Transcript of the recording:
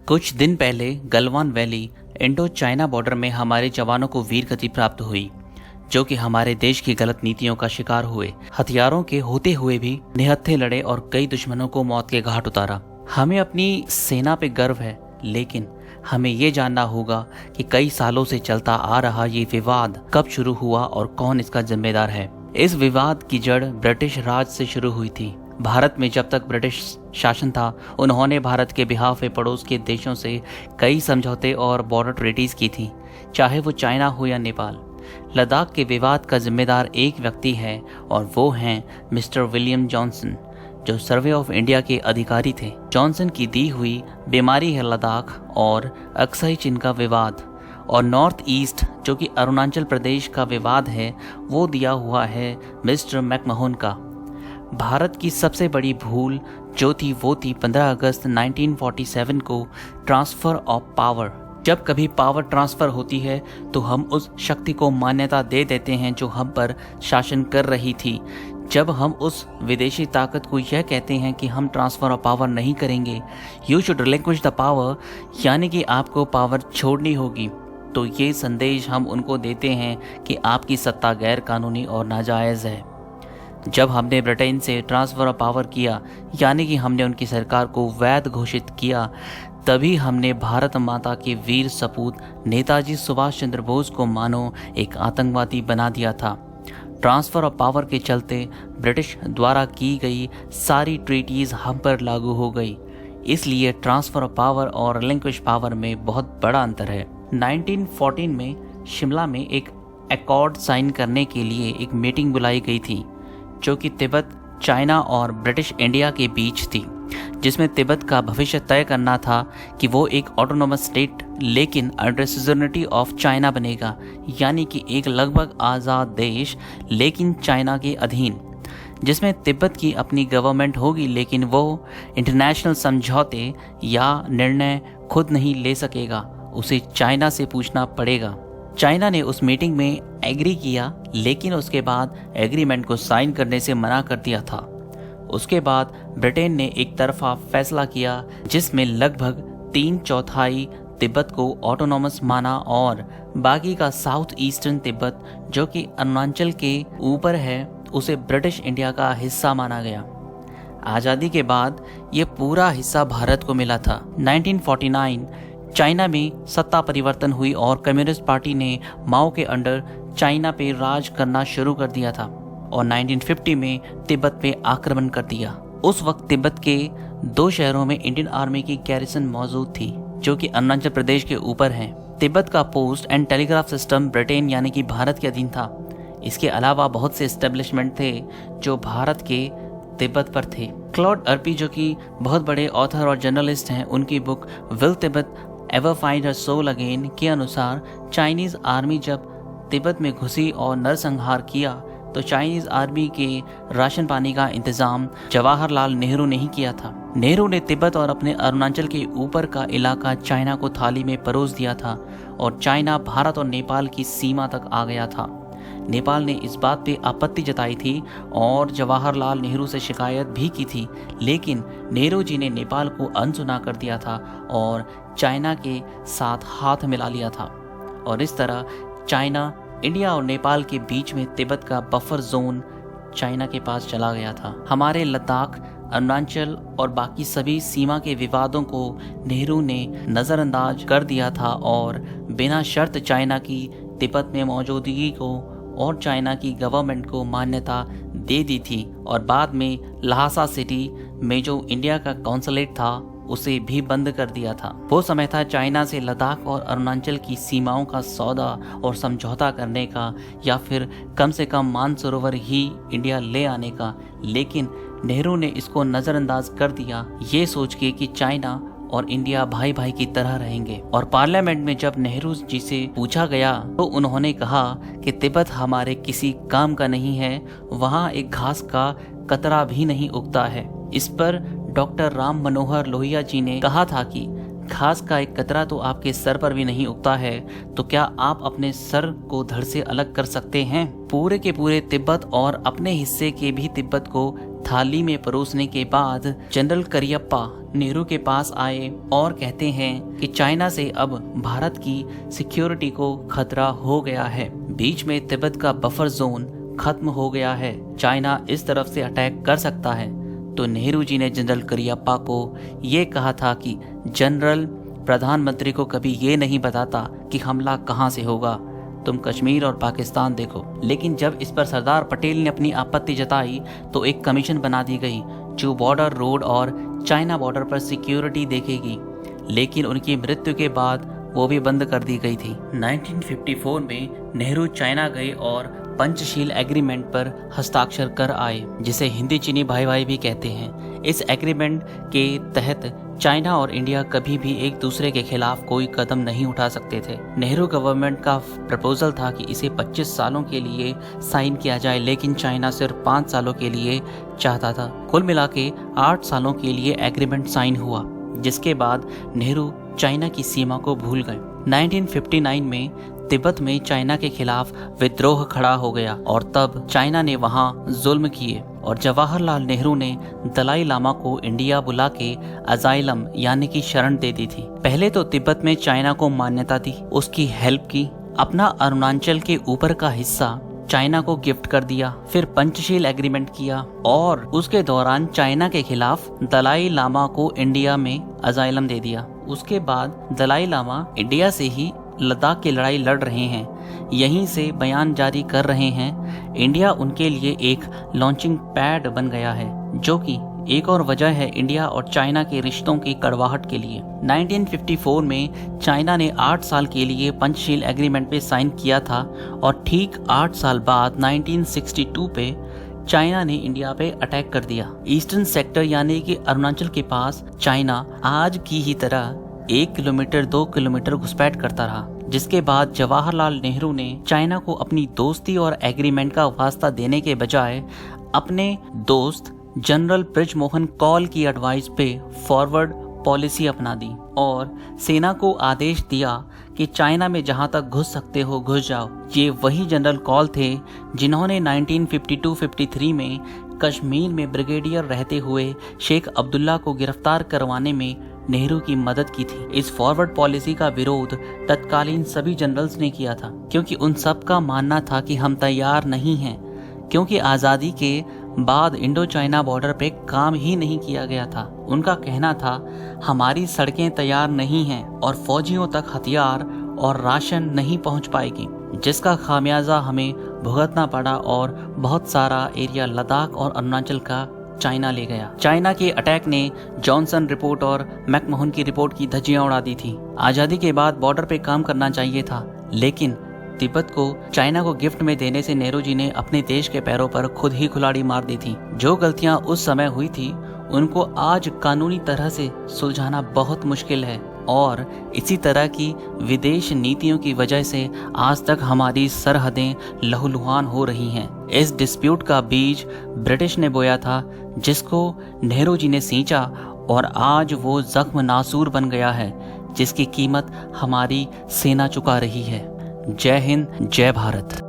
कुछ दिन पहले Galwan valley Indo China border में हमारे जवानों को वीर गति प्राप्त हुई, जो कि हमारे देश की गलत नीतियों का शिकार हुए। हथियारों के होते हुए भी निहत्थे लड़े और कई दुश्मनों को मौत के घाट उतारा। हमें अपनी सेना पे गर्व है, लेकिन हमें ये जानना होगा कि कई सालों से चलता आ रहा ये विवाद कब शुरू हुआ और कौन इसका जिम्मेदार है। इस विवाद की जड़ ब्रिटिश राज से शुरू हुई थी। भारत में जब तक ब्रिटिश शासन था, उन्होंने भारत के बिहाफ में पड़ोस के देशों से कई समझौते और बॉर्डर ट्रीटीज की थी, चाहे वो चाइना हो या नेपाल। लद्दाख के विवाद का जिम्मेदार एक व्यक्ति है और वो हैं मिस्टर विलियम जॉनसन, जो सर्वे ऑफ इंडिया के अधिकारी थे। जॉनसन की दी हुई बीमारी है लद्दाख और अक्साई चीन का विवाद, और नॉर्थ ईस्ट जो कि अरुणाचल प्रदेश का विवाद है वो दिया हुआ है मिस्टर मैकमोहन का। भारत की सबसे बड़ी भूल जो थी वो थी 15 अगस्त 1947 को ट्रांसफ़र ऑफ पावर। जब कभी पावर ट्रांसफ़र होती है तो हम उस शक्ति को मान्यता दे देते हैं जो हम पर शासन कर रही थी। जब हम उस विदेशी ताकत को यह कहते हैं कि हम ट्रांसफ़र ऑफ पावर नहीं करेंगे, you should relinquish the power, यानी कि आपको पावर छोड़नी होगी, तो ये संदेश हम उनको देते हैं कि आपकी सत्ता गैर कानूनी और नाजायज़ है। जब हमने ब्रिटेन से ट्रांसफ़र ऑफ पावर किया, यानी कि हमने उनकी सरकार को वैध घोषित किया, तभी हमने भारत माता के वीर सपूत नेताजी सुभाष चंद्र बोस को मानो एक आतंकवादी बना दिया था। ट्रांसफ़र ऑफ पावर के चलते ब्रिटिश द्वारा की गई सारी ट्रीटीज़ हम पर लागू हो गई। इसलिए ट्रांसफ़र ऑफ पावर और रिलिंक्विश पावर में बहुत बड़ा अंतर है। 1914 में शिमला में एक एकॉर्ड साइन करने के लिए एक मीटिंग बुलाई गई थी, जो कि तिब्बत, चाइना और ब्रिटिश इंडिया के बीच थी, जिसमें तिब्बत का भविष्य तय करना था कि वो एक ऑटोनोमस स्टेट लेकिन अंडर सुजर्निटी ऑफ चाइना बनेगा, यानी कि एक लगभग आज़ाद देश लेकिन चाइना के अधीन, जिसमें तिब्बत की अपनी गवर्नमेंट होगी, लेकिन वो इंटरनेशनल समझौते या निर्णय खुद नहीं ले सकेगा, उसे चाइना से पूछना पड़ेगा। चाइना ने उस मीटिंग में एग्री किया, लेकिन उसके बाद एग्रीमेंट को साइन करने से मना कर दिया था। उसके बाद ब्रिटेन ने एक तरफा फैसला किया, जिसमें लगभग 3/4 तिब्बत को ऑटोनॉमस माना और बाकी का साउथ ईस्टर्न तिब्बत, जो कि अरुणाचल के ऊपर है, उसे ब्रिटिश इंडिया का हिस्सा माना गया। आज़ादी के बाद ये पूरा हिस्सा भारत को मिला था। 1949 चाइना में सत्ता परिवर्तन हुई और कम्युनिस्ट पार्टी ने माओ के अंडर चाइना पे राज करना शुरू कर दिया था और 1950 में तिब्बत पे आक्रमण कर दिया। उस वक्त तिब्बत के 2 शहरों में इंडियन आर्मी की गैरिसन मौजूद थी, जो कि अरुणाचल प्रदेश के ऊपर है। तिब्बत का post and telegraph system Britain यानी कि भारत के अधीन था। इसके अलावा बहुत से एस्टेब्लिशमेंट थे जो भारत के तिब्बत पर थे। क्लॉड अर्पी, जो कि बहुत बड़े ऑथर और जर्नलिस्ट हैं, उनकी book will Tibet ever find her soul again के अनुसार चाइनीज़ आर्मी जब तिब्बत में घुसी और नरसंहार किया, तो चाइनीज़ आर्मी के राशन पानी का इंतज़ाम जवाहरलाल नेहरू ने ही किया था। नेहरू ने तिब्बत और अपने अरुणाचल के ऊपर का इलाका चाइना को थाली में परोस दिया था और चाइना भारत और नेपाल की सीमा तक आ गया था। नेपाल ने इस बात पे आपत्ति जताई थी और जवाहरलाल नेहरू से शिकायत भी की थी, लेकिन नेहरू जी ने नेपाल को अनसुना कर दिया था और चाइना के साथ हाथ मिला लिया था, और इस तरह चाइना, इंडिया और नेपाल के बीच में तिब्बत का बफर जोन चाइना के पास चला गया था। हमारे लद्दाख, अरुणाचल और बाकी सभी सीमा के विवादों को नेहरू ने नज़रअंदाज कर दिया था और बिना शर्त चाइना की तिब्बत में मौजूदगी को और चाइना की गवर्नमेंट को मान्यता दे दी थी, और बाद में लहासा सिटी में जो इंडिया का कॉन्सुलेट था उसे भी बंद कर दिया था। वो समय था चाइना से लद्दाख और अरुणाचल की सीमाओं का सौदा और समझौता करने का, या फिर कम से कम मानसरोवर ही इंडिया ले आने का, लेकिन नेहरू ने इसको नज़रअंदाज कर दिया, ये सोच के कि चाइना और इंडिया भाई भाई की तरह रहेंगे। और पार्लियामेंट में जब नेहरू जी से पूछा गया तो उन्होंने कहा कि तिब्बत हमारे किसी काम का नहीं है, वहाँ एक घास का कतरा भी नहीं उगता है। इस पर डॉक्टर राम मनोहर लोहिया जी ने कहा था कि घास का एक कतरा तो आपके सर पर भी नहीं उगता है, तो क्या आप अपने सर को धड़ से अलग कर सकते हैं? पूरे के पूरे तिब्बत और अपने हिस्से के भी तिब्बत को थाली में परोसने के बाद जनरल करियप्पा, नेहरू के पास आए और कहते हैं कि चाइना से अब भारत की सिक्योरिटी को खतरा हो गया है। बीच में तिब्बत का बफर जोन खत्म हो गया है, चाइना इस तरफ से अटैक कर सकता है। तो नेहरू जी ने जनरल करियप्पा को ये कहा था कि जनरल, प्रधानमंत्री को कभी ये नहीं बताता कि हमला कहाँ से होगा, तुम कश्मीर और पाकिस्तान देखो। लेकिन जब इस पर सरदार पटेल ने अपनी आपत्ति जताई तो एक कमीशन बना दी गई जो बॉर्डर रोड और चाइना बॉर्डर पर सिक्योरिटी देखेगी, लेकिन उनकी मृत्यु के बाद वो भी बंद कर दी गई थी। 1954 में नेहरू चाइना गए और पंचशील एग्रीमेंट पर हस्ताक्षर कर आए, जिसे हिंदी चीनी भाई भाई भी कहते हैं। इस एग्रीमेंट के तहत चाइना और इंडिया कभी भी एक दूसरे के खिलाफ कोई कदम नहीं उठा सकते थे। नेहरू गवर्नमेंट का प्रपोजल था कि इसे 25 सालों के लिए साइन किया जाए, लेकिन चाइना सिर्फ 5 सालों के लिए चाहता था। कुल मिला के 8 सालों के लिए एग्रीमेंट साइन हुआ, जिसके बाद नेहरू चाइना की सीमा को भूल गए। 1959 में तिब्बत में चाइना के खिलाफ विद्रोह खड़ा हो गया और तब चाइना ने वहां जुल्म किए और जवाहरलाल नेहरू ने दलाई लामा को इंडिया बुला के अजाइलम यानी कि शरण दे दी थी। पहले तो तिब्बत में चाइना को मान्यता दी, उसकी हेल्प की, अपना अरुणाचल के ऊपर का हिस्सा चाइना को गिफ्ट कर दिया, फिर पंचशील एग्रीमेंट किया और उसके दौरान चाइना के खिलाफ दलाई लामा को इंडिया में अजाइलम दे दिया। उसके बाद दलाई लामा इंडिया से ही लद्दाख की लड़ाई लड़ रहे हैं, यहीं से बयान जारी कर रहे हैं। इंडिया उनके लिए एक लॉन्चिंग पैड बन गया है, जो कि एक और वजह है इंडिया और चाइना के रिश्तों की कड़वाहट के लिए। 1954 में चाइना ने 8 साल के लिए पंचशील एग्रीमेंट पे साइन किया था और ठीक 8 साल बाद 1962 पे चाइना ने इंडिया पे अटैक कर दिया। ईस्टर्न सेक्टर यानी कि अरुणाचल के पास चाइना आज की ही तरह 1 किलोमीटर 2 किलोमीटर घुसपैठ करता रहा, जिसके बाद जवाहरलाल नेहरू ने चाइना को अपनी दोस्ती और एग्रीमेंट का वास्ता देने के बजाय अपने दोस्त जनरल ब्रिजमोहन कॉल की एडवाइस पे फॉरवर्ड पॉलिसी अपना दी और सेना को आदेश दिया कि चाइना में जहां तक घुस सकते हो घुस जाओ। ये वही जनरल कॉल थे जिन्होंने 1952-53 में कश्मीर में ब्रिगेडियर रहते हुए शेख अब्दुल्ला को गिरफ्तार करवाने में नेहरू की मदद की थी। इस फॉरवर्ड पॉलिसी का विरोध तत्कालीन सभी जनरल्स ने किया था, क्योंकि उन सब का मानना था कि हम तैयार नहीं हैं, क्योंकि आज़ादी के बाद इंडो चाइना बॉर्डर पे काम ही नहीं किया गया था। उनका कहना था हमारी सड़कें तैयार नहीं हैं और फौजियों तक हथियार और राशन नहीं पहुंच पाएगी, जिसका खामियाजा हमें भुगतना पड़ा और बहुत सारा एरिया लद्दाख और अरुणाचल का चाइना ले गया। चाइना के अटैक ने जॉनसन रिपोर्ट और मैकमोहन की रिपोर्ट की धज्जियां उड़ा दी थी। आज़ादी के बाद बॉर्डर पे काम करना चाहिए था, लेकिन तिब्बत को चाइना को गिफ्ट में देने से नेहरू जी ने अपने देश के पैरों पर खुद ही कुल्हाड़ी मार दी थी। जो गलतियां उस समय हुई थी उनको आज कानूनी तरह से सुलझाना बहुत मुश्किल है और इसी तरह की विदेश नीतियों की वजह से आज तक हमारी सरहदें लहूलुहान हो रही हैं। इस डिस्प्यूट का बीज ब्रिटिश ने बोया था, जिसको नेहरू जी ने सींचा और आज वो जख्म नासूर बन गया है, जिसकी कीमत हमारी सेना चुका रही है। जय हिंद, जय भारत।